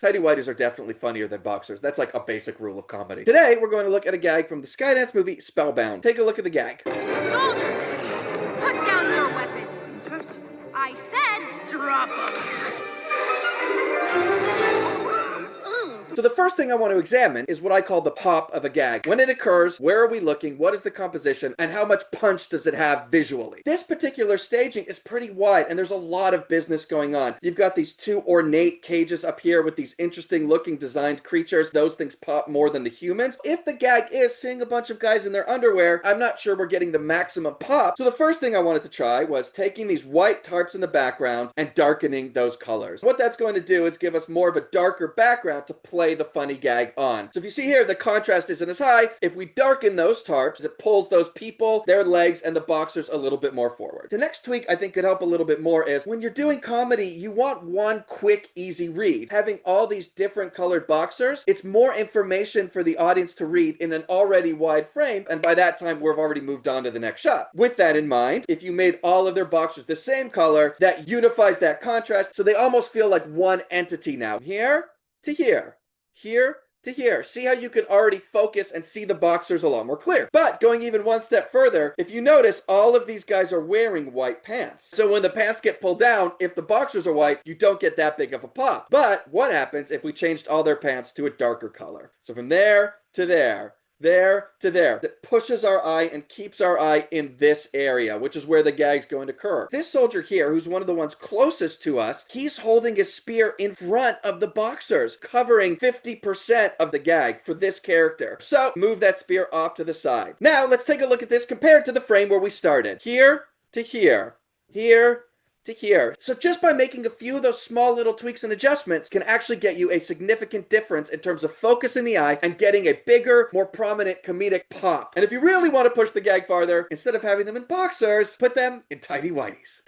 Tidy whities are definitely funnier than boxers. That's like a basic rule of comedy. Today, we're going to look at a gag from the Skydance movie Spellbound. Take a look at the gag. Soldiers, put down your weapons. I said drop them. So the first thing I want to examine is what I call the pop of a gag. When it occurs, where are we looking, what is the composition, and how much punch does it have visually? This particular staging is pretty wide, and there's a lot of business going on. You've got these two ornate cages up here with these interesting looking designed creatures. Those things pop more than the humans. If the gag is seeing a bunch of guys in their underwear, I'm not sure we're getting the maximum pop. So the first thing I wanted to try was taking these white tarps in the background and darkening those colors. What that's going to do is give us more of a darker background to play the funny gag on. So if you see here, the contrast isn't as high. If we darken those tarps, it pulls those people, their legs, and the boxers a little bit more forward. The next tweak I think could help a little bit more is when you're doing comedy, you want one quick, easy read. Having all these different colored boxers, it's more information for the audience to read in an already wide frame, and by that time, we've already moved on to the next shot. With that in mind, if you made all of their boxers the same color, that unifies that contrast, so they almost feel like one entity now. Here to here. Here to here. See how you can already focus and see the boxers a lot more clear. But going even one step further, if you notice, all of these guys are wearing white pants. So when the pants get pulled down, if the boxers are white, you don't get that big of a pop. But what happens if we changed all their pants to a darker color? So from there to there, there to there. It pushes our eye and keeps our eye in this area, which is where the gag's going to occur. This soldier here, who's one of the ones closest to us, he's holding his spear in front of the boxers, covering 50% of the gag for this character. So move that spear off to the side. Now let's take a look at this compared to the frame where we started. Here to here. Here to here. So just by making a few of those small little tweaks and adjustments can actually get you a significant difference in terms of focus in the eye and getting a bigger, more prominent comedic pop. And if you really want to push the gag farther, instead of having them in boxers, put them in tidy whities.